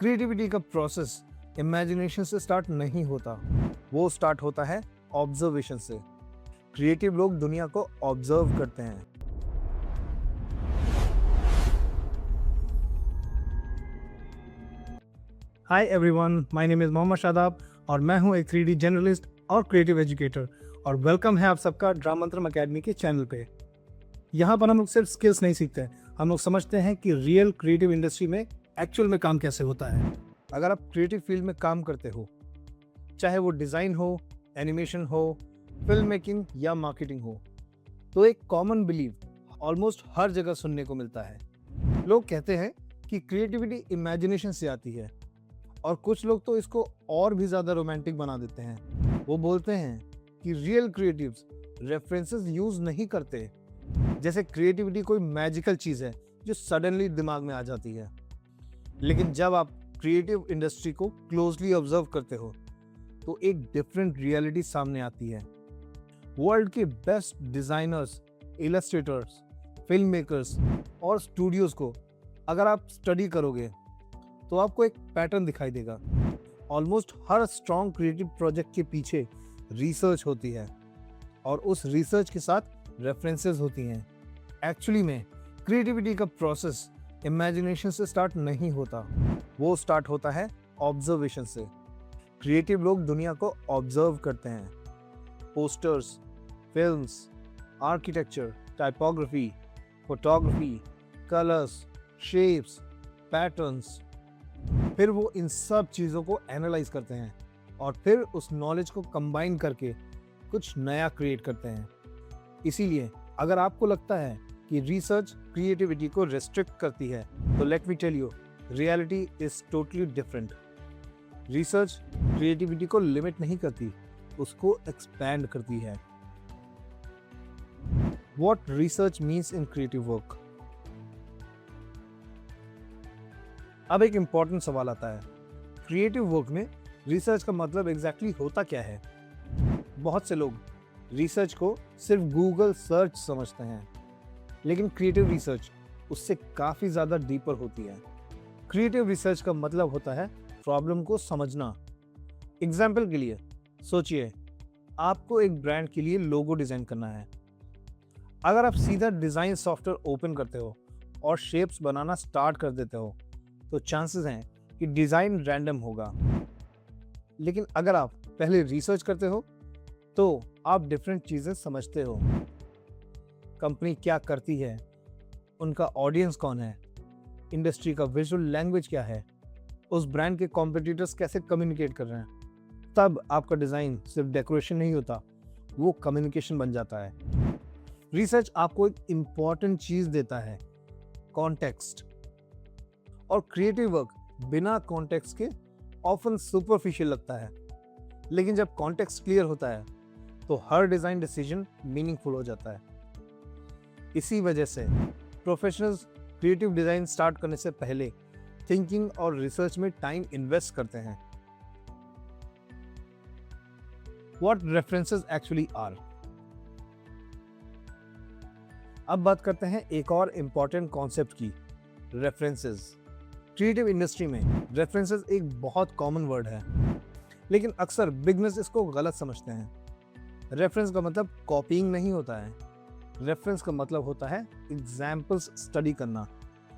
Creativity का process imagination से start नहीं होता, वो स्टार्ट होता है ऑब्जर्वेशन से। क्रिएटिव लोग दुनिया को ऑब्जर्व करते हैं। Hi everyone, my name is Mohammad Shadab और मैं हूं एक 3D जर्नलिस्ट और क्रिएटिव एजुकेटर और वेलकम है आप सबका ड्रामंत्रम एकेडमी के चैनल पे। यहाँ पर हम लोग सिर्फ स्किल्स नहीं सीखते, हम लोग समझते हैं कि रियल क्रिएटिव इंडस्ट्री में एक्चुअल में काम कैसे होता है। अगर आप क्रिएटिव फील्ड में काम करते हो, चाहे वो डिज़ाइन हो, एनिमेशन हो, फिल्म मेकिंग या मार्केटिंग हो, तो एक कॉमन बिलीव ऑलमोस्ट हर जगह सुनने को मिलता है। लोग कहते हैं कि क्रिएटिविटी इमेजिनेशन से आती है और कुछ लोग तो इसको और भी ज़्यादा रोमांटिक बना देते हैं। वो बोलते हैं कि रियल क्रिएटिव्स रेफरेंसेस यूज़ नहीं करते, जैसे क्रिएटिविटी कोई मैजिकल चीज़ है जो सडनली दिमाग में आ जाती है। लेकिन जब आप क्रिएटिव इंडस्ट्री को क्लोजली ऑब्जर्व करते हो तो एक डिफरेंट रियलिटी सामने आती है। वर्ल्ड के best designers, illustrators, film makers और स्टूडियोज़ को अगर आप स्टडी करोगे तो आपको एक पैटर्न दिखाई देगा। ऑलमोस्ट हर स्ट्रॉन्ग क्रिएटिव प्रोजेक्ट के पीछे रिसर्च होती है और उस रिसर्च के साथ रेफरेंसेस होती हैं। एक्चुअली में क्रिएटिविटी का प्रोसेस इमेजिनेशन से स्टार्ट नहीं होता, वो स्टार्ट होता है ऑब्जर्वेशन से। क्रिएटिव लोग दुनिया को ऑब्जर्व करते हैं। Posters, films, architecture, typography, photography, colours, shapes, patterns. फिर वो इन सब चीज़ों को एनालाइज करते हैं और फिर उस नॉलेज को कंबाइन करके कुछ नया क्रिएट करते हैं। इसीलिए अगर आपको लगता है कि रिसर्च क्रिएटिविटी को रेस्ट्रिक्ट करती है, तो let me tell you, reality is totally different. Research creativity को लिमिट नहीं करती, उसको एक्सपैंड करती है। What research means in creative work. अब एक इंपॉर्टेंट सवाल आता है, क्रिएटिव वर्क में रिसर्च का मतलब एग्जैक्टली होता क्या है। बहुत से लोग रिसर्च को सिर्फ गूगल सर्च समझते हैं, लेकिन क्रिएटिव रिसर्च उससे काफ़ी ज़्यादा डीपर होती है। क्रिएटिव रिसर्च का मतलब होता है प्रॉब्लम को समझना। एग्जाम्पल के लिए सोचिए, आपको एक ब्रांड के लिए लोगो डिज़ाइन करना है। अगर आप सीधा डिज़ाइन सॉफ्टवेयर ओपन करते हो और शेप्स बनाना स्टार्ट कर देते हो तो चांसेस हैं कि डिज़ाइन रैंडम होगा। लेकिन अगर आप पहले रिसर्च करते हो तो आप डिफरेंट चीज़ें समझते हो। कंपनी क्या करती है, उनका ऑडियंस कौन है, इंडस्ट्री का विजुअल लैंग्वेज क्या है, उस ब्रांड के कॉम्पिटिटर्स कैसे कम्युनिकेट कर रहे हैं। तब आपका डिज़ाइन सिर्फ डेकोरेशन नहीं होता, वो कम्युनिकेशन बन जाता है। रिसर्च आपको एक इम्पॉर्टेंट चीज़ देता है, कॉन्टेक्स्ट। और क्रिएटिव वर्क बिना कॉन्टेक्स्ट के ऑफन सुपरफिशियल लगता है, लेकिन जब कॉन्टेक्स्ट क्लियर होता है तो हर डिज़ाइन डिसीजन मीनिंगफुल हो जाता है। इसी वजह से प्रोफेशनल्स क्रिएटिव डिज़ाइन स्टार्ट करने से पहले थिंकिंग और रिसर्च में टाइम इन्वेस्ट करते हैं। What references actually are. अब बात करते हैं एक और इम्पॉर्टेंट कॉन्सेप्ट की, रेफरेंसेस। क्रिएटिव इंडस्ट्री में रेफरेंसेस एक बहुत कॉमन वर्ड है, लेकिन अक्सर बिगनर्स इसको गलत समझते हैं। रेफरेंस का मतलब कॉपीइंग नहीं होता है। रेफरेंस का मतलब होता है एग्जाम्पल्स स्टडी करना।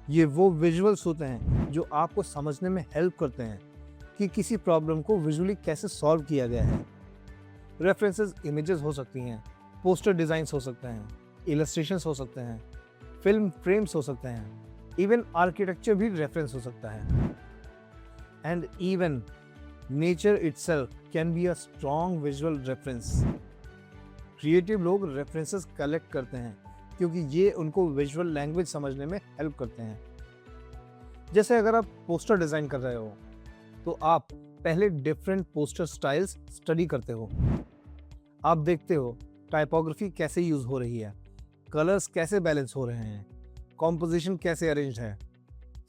ये वो विजुअल्स होते हैं जो आपको समझने में हेल्प करते हैं कि किसी प्रॉब्लम को विजुअली कैसे सॉल्व किया गया है। रेफरेंसेस इमेजेस हो सकती हैं, पोस्टर डिज़ाइंस हो सकते हैं, इलस्ट्रेशंस हो सकते हैं, फिल्म फ्रेम्स हो सकते हैं, इवन आर्किटेक्चर भी रेफरेंस हो सकता है। And even nature itself can be a strong visual reference. Creative लोग रेफरेंसेस कलेक्ट करते हैं क्योंकि ये उनको विजुअल लैंग्वेज समझने में हेल्प करते हैं। जैसे अगर आप पोस्टर डिज़ाइन कर रहे हो तो आप पहले डिफरेंट पोस्टर स्टाइल्स स्टडी करते हो। आप देखते हो टाइपोग्राफी कैसे यूज़ हो रही है, कलर्स कैसे बैलेंस हो रहे हैं, कॉम्पोजिशन कैसे अरेंज है।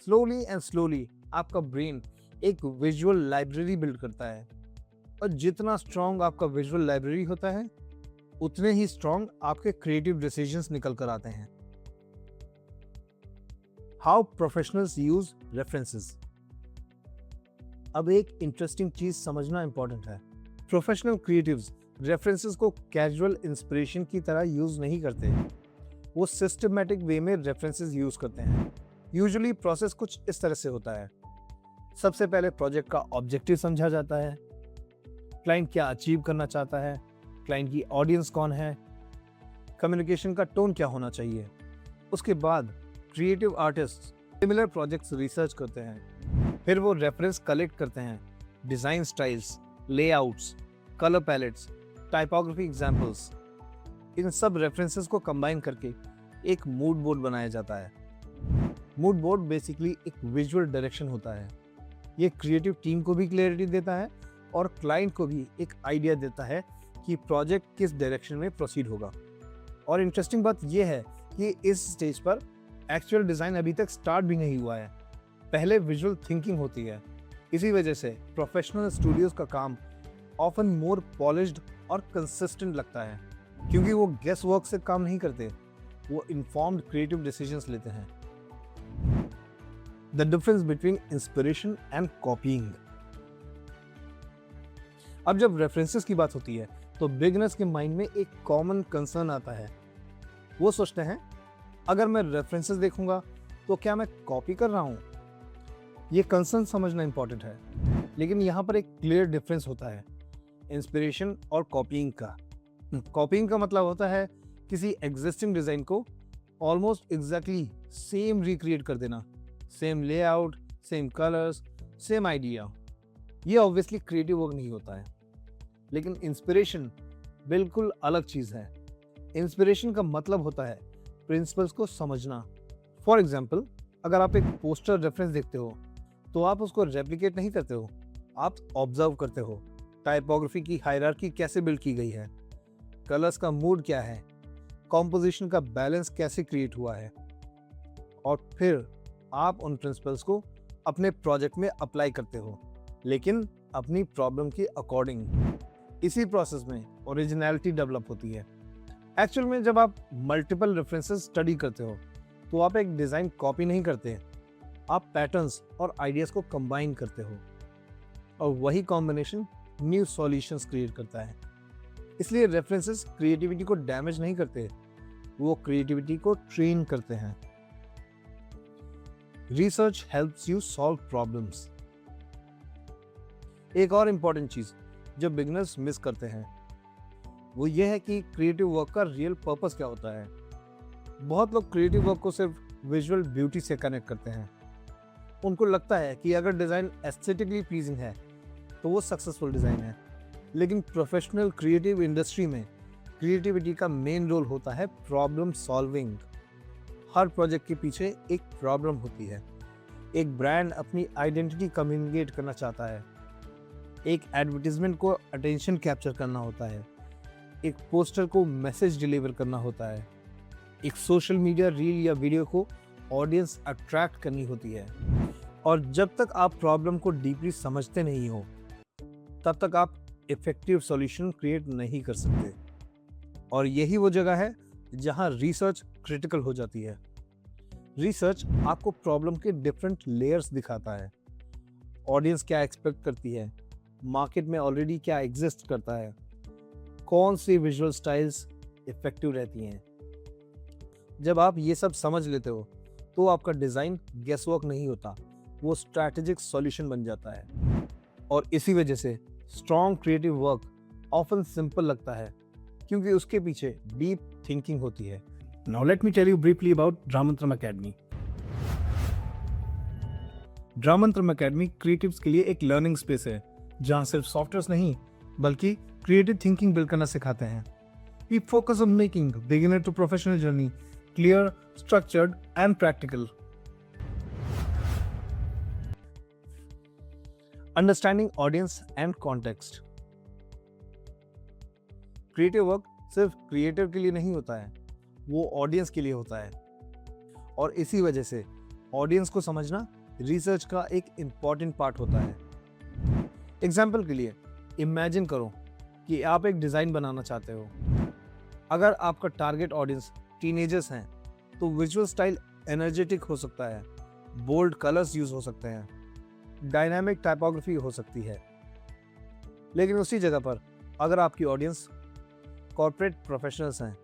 स्लोली एंड स्लोली आपका ब्रेन एक विजुअल लाइब्रेरी बिल्ड करता है, और जितना स्ट्रॉन्ग आपका विजुअल लाइब्रेरी होता है उतने ही स्ट्रॉन्ग आपके क्रिएटिव डिसीजंस निकल कर आते हैं। How professionals use references. अब एक इंटरेस्टिंग चीज समझना इंपॉर्टेंट है। प्रोफेशनल क्रिएटिव्स रेफरेंसेस को कैजुअल इंस्पिरेशन की तरह यूज नहीं करते, वो सिस्टमेटिक वे में रेफरेंसेस यूज करते हैं। यूजुअली प्रोसेस कुछ इस तरह से होता है। सबसे पहले प्रोजेक्ट का ऑब्जेक्टिव समझा जाता है, क्लाइंट क्या अचीव करना चाहता है, क्लाइंट की ऑडियंस कौन है, कम्युनिकेशन का टोन क्या होना चाहिए। उसके बाद creative artist similar projects research करते हैं, फिर वो रेफरेंस कलेक्ट करते हैं, design styles, layouts, colour palettes, typography examples. इन सब रेफरेंसेस को कंबाइन करके एक मूड बोर्ड बनाया जाता है। मूड बोर्ड बेसिकली एक विजुअल डायरेक्शन होता है। ये क्रिएटिव टीम को भी क्लैरिटी देता है और क्लाइंट को भी एक आइडिया देता है कि प्रोजेक्ट किस डायरेक्शन में प्रोसीड होगा। और इंटरेस्टिंग बात यह है कि इस स्टेज पर एक्चुअल डिज़ाइन अभी तक स्टार्ट भी नहीं हुआ है, पहले विजुअल थिंकिंग होती है। इसी वजह से प्रोफेशनल स्टूडियोज का काम ऑफन मोर पॉलिश्ड और कंसिस्टेंट लगता है, क्योंकि वो गेस वर्क से काम नहीं करते, वो इन्फॉर्म्ड क्रिएटिव डिसीजंस लेते हैं। The difference between inspiration and copying. अब जब रेफरेंसेस की बात होती है तो बिगिनर्स के माइंड में एक कॉमन कंसर्न आता है। वो सोचते हैं, अगर मैं रेफरेंसेस देखूंगा तो क्या मैं कॉपी कर रहा हूं? ये कंसर्न समझना इंपॉर्टेंट है, लेकिन यहाँ पर एक क्लियर डिफरेंस होता है इंस्पिरेशन और कॉपीइंग का। कॉपीइंग का मतलब होता है किसी एग्जिस्टिंग डिजाइन को ऑलमोस्ट एग्जैक्टली सेम रिक्रिएट कर देना, same layout, same colours, same idea. ये ऑब्वियसली क्रिएटिव वर्क नहीं होता है। लेकिन इंस्पिरेशन बिल्कुल अलग चीज है। इंस्पिरेशन का मतलब होता है प्रिंसिपल्स को समझना। फॉर एग्जाम्पल, अगर आप एक पोस्टर रेफरेंस देखते हो तो आप उसको रेप्लिकेट नहीं करते हो, आप ऑब्जर्व करते हो। टाइपोग्राफी की हायरार्की कैसे बिल्ड की गई है, कलर्स का मूड क्या है, कॉम्पोजिशन का बैलेंस कैसे क्रिएट हुआ है, और फिर आप उन प्रिंसिपल्स को अपने प्रोजेक्ट में अप्लाई करते हो, लेकिन अपनी प्रॉब्लम के अकॉर्डिंग। इसी प्रोसेस में ओरिजिनलिटी डेवलप होती है। एक्चुअल में जब आप मल्टीपल रेफरेंसेस स्टडी करते हो तो आप एक डिज़ाइन कॉपी नहीं करते, आप पैटर्न्स और आइडियाज़ को कंबाइन करते हो, और वही कॉम्बिनेशन न्यू सॉल्यूशंस क्रिएट करता है। इसलिए रेफरेंसेस क्रिएटिविटी को डैमेज नहीं करते, वो क्रिएटिविटी को ट्रेन करते हैं। Research helps you solve problems. एक और इंपॉर्टेंट चीज जो बिगिनर्स मिस करते हैं वो ये है कि क्रिएटिव वर्क का रियल पर्पस क्या होता है। बहुत लोग क्रिएटिव वर्क को सिर्फ विजुअल ब्यूटी से कनेक्ट करते हैं। उनको लगता है कि अगर डिज़ाइन एस्थेटिकली प्लीजिंग है तो वो सक्सेसफुल डिज़ाइन है। लेकिन प्रोफेशनल क्रिएटिव इंडस्ट्री में क्रिएटिविटी का मेन रोल होता है प्रॉब्लम सॉल्विंग। हर प्रोजेक्ट के पीछे एक प्रॉब्लम होती है। एक ब्रांड अपनी आइडेंटिटी कम्युनिकेट करना चाहता है, एक एडवर्टीजमेंट को अटेंशन कैप्चर करना होता है, एक पोस्टर को मैसेज डिलीवर करना होता है, एक सोशल मीडिया रील या वीडियो को ऑडियंस अट्रैक्ट करनी होती है। और जब तक आप प्रॉब्लम को डीपली समझते नहीं हो तब तक आप इफेक्टिव सॉल्यूशन क्रिएट नहीं कर सकते। और यही वो जगह है जहां रिसर्च क्रिटिकल हो जाती है। रिसर्च आपको प्रॉब्लम के डिफरेंट लेयर्स दिखाता है। ऑडियंस क्या एक्सपेक्ट करती है, मार्केट में ऑलरेडी क्या एग्जिस्ट करता है, कौन सी विजुअल स्टाइल्स इफेक्टिव रहती हैं। जब आप ये सब समझ लेते हो तो आपका डिज़ाइन गेसवर्क नहीं होता, वो स्ट्रैटेजिक सॉल्यूशन बन जाता है। और इसी वजह से strong creative work often simple लगता है, क्योंकि उसके पीछे डीप थिंकिंग होती है। Now let me tell you briefly about Dramantram Academy. Dramantram Academy creatives के लिए एक लर्निंग स्पेस है जहां सिर्फ सॉफ्टवेयर नहीं बल्कि क्रिएटिव थिंकिंग बिल्ड करना सिखाते हैं। We focus on making beginner to professional journey clear, structured and practical. Understanding audience and context. Creative work सिर्फ क्रिएटर के लिए नहीं होता है, वो ऑडियंस के लिए होता है। और इसी वजह से ऑडियंस को समझना रिसर्च का एक इम्पॉर्टेंट पार्ट होता है। एग्जाम्पल के लिए इमेजिन करो कि आप एक डिज़ाइन बनाना चाहते हो। अगर आपका टारगेट ऑडियंस टीनेजर्स हैं तो विजुअल स्टाइल एनर्जेटिक हो सकता है, बोल्ड कलर्स यूज हो सकते हैं, डायनामिक टाइपोग्राफी हो सकती है। लेकिन उसी जगह पर अगर आपकी ऑडियंस कॉर्पोरेट प्रोफेशनल्स हैं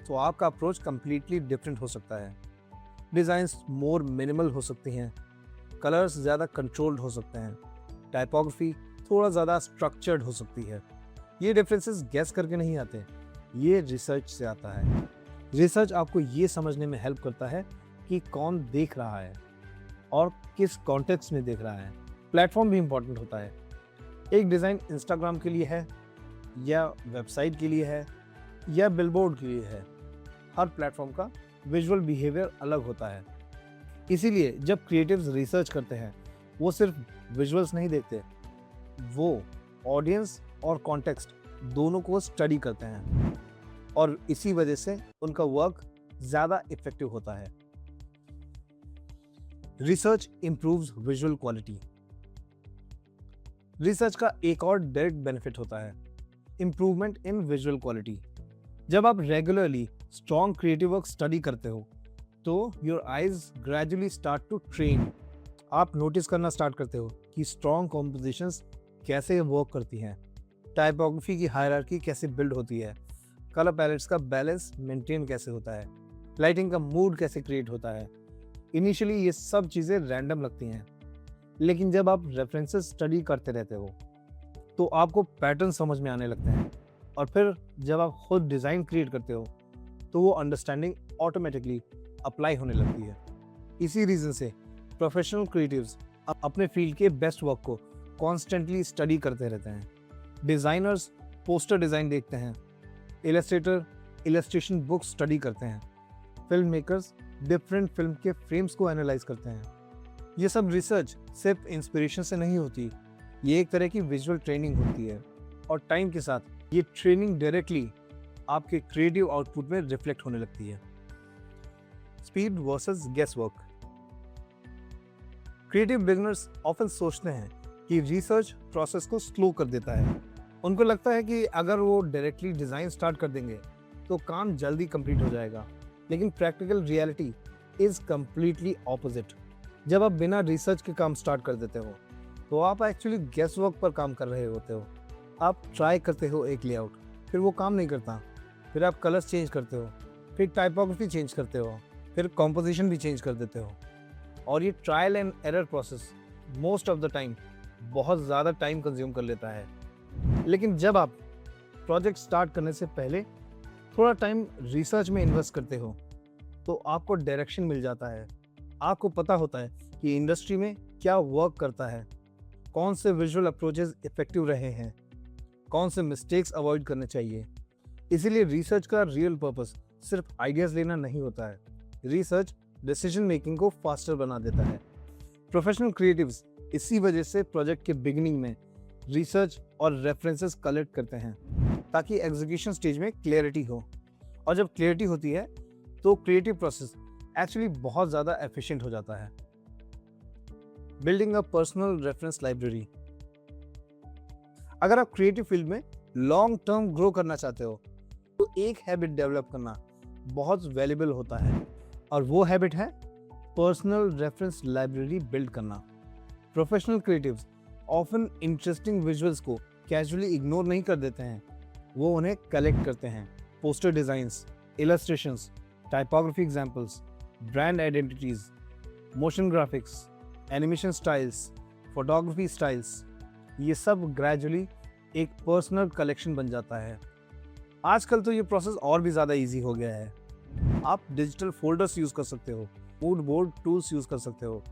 तो आपका अप्रोच कंप्लीटली डिफरेंट हो सकता है। डिज़ाइंस मोर मिनिमल हो सकती हैं, कलर्स ज़्यादा कंट्रोल्ड हो सकते हैं, टाइपोग्राफी थोड़ा ज़्यादा स्ट्रक्चर्ड हो सकती है। ये डिफरेंसेस गैस करके नहीं आते, ये रिसर्च से आता है। रिसर्च आपको ये समझने में हेल्प करता है कि कौन देख रहा है और किस कॉन्टेक्स्ट में देख रहा है। प्लेटफॉर्म भी इम्पोर्टेंट होता है। एक डिज़ाइन इंस्टाग्राम के लिए है या वेबसाइट के लिए है या बिलबोर्ड के लिए है, हर प्लेटफॉर्म का विजुअल बिहेवियर अलग होता है। इसीलिए जब क्रिएटिव्स रिसर्च करते हैं वो सिर्फ विजुअल्स नहीं देखते, वो ऑडियंस और कॉन्टेक्स्ट दोनों को स्टडी करते हैं और इसी वजह से उनका वर्क ज़्यादा इफेक्टिव होता है। Research improves visual quality. Research का एक और डायरेक्ट बेनिफिट होता है, इंप्रूवमेंट इन विजुअल क्वालिटी। जब आप regularly strong creative work study करते हो तो your eyes gradually start to train. आप नोटिस करना स्टार्ट करते हो कि स्ट्रॉन्ग कॉम्पोजिशंस कैसे वर्क करती हैं, टाइपोग्राफी की हायरार्की कैसे बिल्ड होती है, कलर पैलेट्स का बैलेंस मेंटेन कैसे होता है, लाइटिंग का मूड कैसे क्रिएट होता है। इनिशियली ये सब चीज़ें रैंडम लगती हैं, लेकिन जब आप रेफरेंसेस स्टडी करते रहते हो तो आपको पैटर्न समझ में आने लगते हैं और फिर जब आप खुद डिज़ाइन क्रिएट करते हो तो वो अंडरस्टैंडिंग ऑटोमेटिकली अप्लाई होने लगती है। इसी रीज़न से प्रोफेशनल क्रिएटिव्स अपने फील्ड के बेस्ट वर्क को कॉन्स्टेंटली स्टडी करते रहते हैं। डिज़ाइनर्स पोस्टर डिज़ाइन देखते हैं, इलस्ट्रेटर इलस्ट्रेशन बुक्स स्टडी करते हैं, फिल्म मेकर्स डिफरेंट फिल्म के फ्रेम्स को एनालाइज करते हैं। ये सब रिसर्च सिर्फ इंस्पिरेशन से नहीं होती, ये एक तरह की विजुअल ट्रेनिंग होती है और टाइम के साथ ये ट्रेनिंग डायरेक्टली आपके क्रिएटिव आउटपुट में रिफ्लेक्ट होने लगती है। Speed versus guess work. Creative beginners often सोचते हैं कि रिसर्च प्रोसेस को स्लो कर देता है। उनको लगता है कि अगर वो डायरेक्टली डिज़ाइन स्टार्ट कर देंगे तो काम जल्दी कंप्लीट हो जाएगा, लेकिन practical reality is completely opposite. जब आप बिना रिसर्च के काम स्टार्ट कर देते हो तो आप एक्चुअली गेस वर्क पर काम कर रहे होते हो। आप ट्राई करते हो एक लेआउट, फिर वो काम नहीं करता, फिर आप कलर्स चेंज करते हो, फिर टाइपोग्राफी चेंज करते हो, फिर कॉम्पोजिशन भी चेंज कर देते हो। और ये trial and error process most of the time बहुत ज़्यादा टाइम कंज्यूम कर लेता है। लेकिन जब आप प्रोजेक्ट स्टार्ट करने से पहले थोड़ा टाइम रिसर्च में इन्वेस्ट करते हो तो आपको डायरेक्शन मिल जाता है। आपको पता होता है कि इंडस्ट्री में क्या वर्क करता है, कौन से विजुअल अप्रोचेस इफेक्टिव रहे हैं, कौन से मिस्टेक्स अवॉइड करने चाहिए। इसीलिए रिसर्च का रियल पर्पस सिर्फ आइडियाज़ लेना नहीं होता है। रिसर्च डिसीजन मेकिंग को फास्टर बना देता है। प्रोफेशनल क्रिएटिव्स इसी वजह से प्रोजेक्ट के बिगिनिंग में रिसर्च और रेफरेंसेस कलेक्ट करते हैं ताकि एग्जीक्यूशन स्टेज में क्लैरिटी हो। और जब क्लैरिटी होती है तो क्रिएटिव प्रोसेस एक्चुअली बहुत ज़्यादा एफिशिएंट हो जाता है। Building a personal reference library. अगर आप क्रिएटिव फील्ड में लॉन्ग टर्म ग्रो करना चाहते हो तो एक हैबिट डेवलप करना बहुत वैल्यूबल होता है और वो हैबिट है पर्सनल रेफरेंस लाइब्रेरी बिल्ड करना। Professional creatives often interesting visuals को कैजुअली इग्नोर नहीं कर देते हैं, वो उन्हें कलेक्ट करते हैं। Poster designs, illustrations, typography examples, brand identities, motion graphics, animation styles, photography styles, ये सब ग्रेजुअली एक पर्सनल कलेक्शन बन जाता है। आजकल तो ये प्रोसेस और भी ज़्यादा इजी हो गया है। आप डिजिटल फोल्डर्स यूज़ कर सकते हो, मूड बोर्ड टूल्स यूज़ कर सकते हो,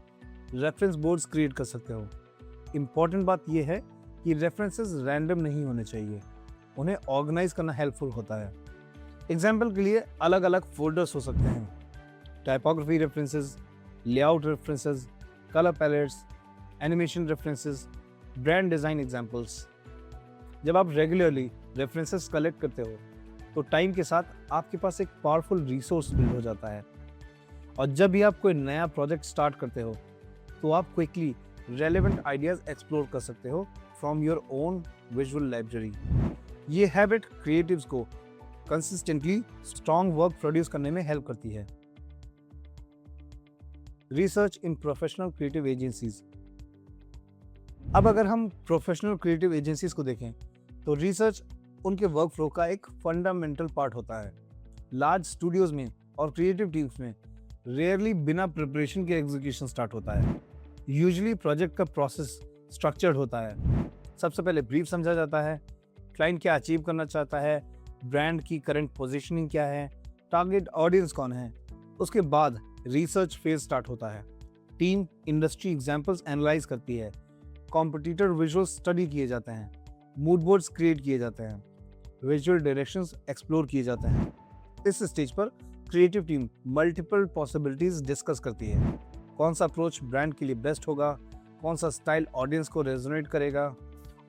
रेफरेंस बोर्ड्स क्रिएट कर सकते हो। इम्पॉर्टेंट बात यह है कि रेफरेंसेस रैंडम नहीं होने चाहिए, उन्हें ऑर्गेनाइज करना हेल्पफुल होता है। एग्जाम्पल के लिए अलग अलग फोल्डर्स हो सकते हैं, typography references, layout references, colour pallets, animation references, brand design examples. जब आप रेगुलरली रेफरेंसेस कलेक्ट करते हो तो टाइम के साथ आपके पास एक पावरफुल रिसोर्स बिल्ड हो जाता है और जब भी आप कोई नया प्रोजेक्ट स्टार्ट करते हो तो आप क्विकली रेलेवेंट आइडियाज़ एक्सप्लोर कर सकते हो from your own visual library. ये हैबिट क्रिएटिव्स को कंसिस्टेंटली स्ट्रॉन्ग वर्क प्रोड्यूस करने में हेल्प करती है। Research in professional creative agencies. अब अगर हम प्रोफेशनल क्रिएटिव एजेंसीज को देखें तो रिसर्च उनके वर्क फ्लो का एक फंडामेंटल पार्ट होता है। लार्ज स्टूडियोज में और क्रिएटिव टीम्स में रेयरली बिना प्रिपरेशन के एग्जीक्यूशन स्टार्ट होता है। यूजुअली प्रोजेक्ट का प्रोसेस स्ट्रक्चर्ड होता है। सबसे पहले ब्रीफ समझा जाता है, क्लाइंट क्या अचीव करना चाहता है, ब्रांड की करंट पोजीशनिंग क्या है, टारगेट ऑडियंस कौन है। उसके बाद रिसर्च फेज स्टार्ट होता है। टीम इंडस्ट्री एग्जांपल्स एनालाइज करती है, कॉम्पिटिटर विजुअल्स स्टडी किए जाते हैं, मूड बोर्ड्स क्रिएट किए जाते हैं, विजुअल डायरेक्शंस एक्सप्लोर किए जाते हैं। इस स्टेज पर creative team multiple possibilities discuss करती है। कौन सा अप्रोच ब्रांड के लिए बेस्ट होगा, कौन सा स्टाइल ऑडियंस को रेजोनेट करेगा,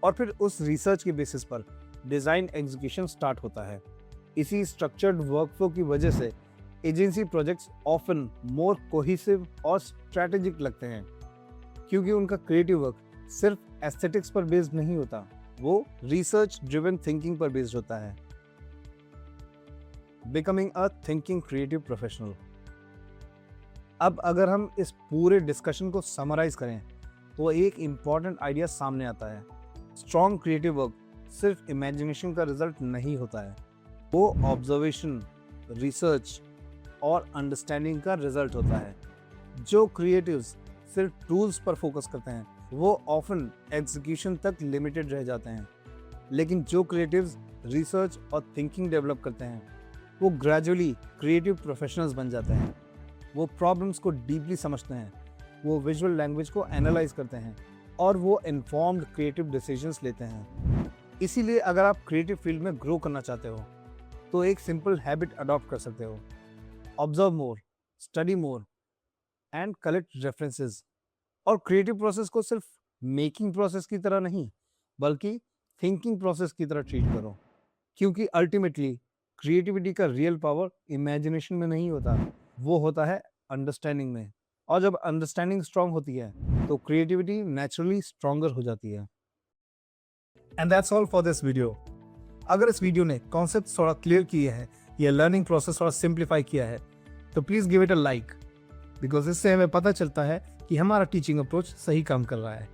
और फिर उस रिसर्च के बेसिस पर डिज़ाइन एग्जीक्यूशन स्टार्ट होता है। इसी स्ट्रक्चर्ड वर्कफ्लो की वजह से agency projects often more cohesive और स्ट्रैटेजिक लगते हैं, क्योंकि उनका क्रिएटिव वर्क सिर्फ एस्थेटिक्स पर बेस्ड नहीं होता, वो रिसर्च ड्रिवन थिंकिंग पर बेस्ड होता है। Becoming a thinking creative professional. अब अगर हम इस पूरे डिस्कशन को समराइज करें तो एक इम्पॉर्टेंट आइडिया सामने आता है। स्ट्रॉन्ग क्रिएटिव वर्क सिर्फ इमेजिनेशन का रिजल्ट नहीं होता है, वो ऑब्जर्वेशन, रिसर्च और अंडरस्टैंडिंग का रिजल्ट होता है। जो क्रिएटिव्स सिर्फ टूल्स पर फोकस करते हैं वो ऑफन एग्जीक्यूशन तक लिमिटेड रह जाते हैं, लेकिन जो क्रिएटिव्स रिसर्च और थिंकिंग डेवलप करते हैं वो ग्रेजुअली क्रिएटिव प्रोफेशनल्स बन जाते हैं। वो प्रॉब्लम्स को डीपली समझते हैं, वो विजुअल लैंग्वेज को एनालाइज करते हैं और वो इन्फॉर्म्ड क्रिएटिव डिसीजंस लेते हैं। इसीलिए अगर आप क्रिएटिव फील्ड में ग्रो करना चाहते हो तो एक सिंपल हैबिट अडॉप्ट कर सकते हो। Observe more, study more and collect references. और क्रिएटिव प्रोसेस को सिर्फ मेकिंग प्रोसेस की तरह नहीं बल्कि थिंकिंग प्रोसेस की तरह ट्रीट करो, क्योंकि अल्टीमेटली क्रिएटिविटी का रियल पावर इमेजिनेशन में नहीं होता, वो होता है अंडरस्टैंडिंग में। और जब अंडरस्टैंडिंग स्ट्रांग होती है तो क्रिएटिविटी नेचुरली स्ट्रांगर हो जाती है। And that's all for this video. अगर इस वीडियो ने कॉन्सेप्ट थोड़ा क्लियर किए हैं या लर्निंग प्रोसेस थोड़ा सिंप्लीफाई किया है तो please give it a like, because इससे हमें पता चलता है कि हमारा टीचिंग अप्रोच सही काम कर रहा है।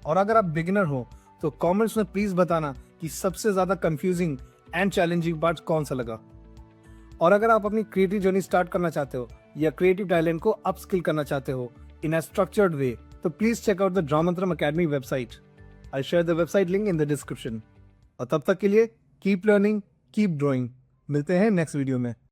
और अगर आप बिगिनर हो तो कमेंट्स में प्लीज बताना कि सबसे ज्यादा कंफ्यूजिंग एंड चैलेंजिंग पार्ट कौन सा लगा। और अगर आप अपनी क्रिएटिव जर्नी स्टार्ट करना चाहते हो या क्रिएटिव टैलेंट को अपस्किल करना चाहते हो इन अ स्ट्रक्चर्ड वे तो please check out the Dramantram Academy website. I share the website link in the description. और तब तक के लिए कीप लर्निंग, कीप ड्राइंग। मिलते हैं नेक्स्ट वीडियो में।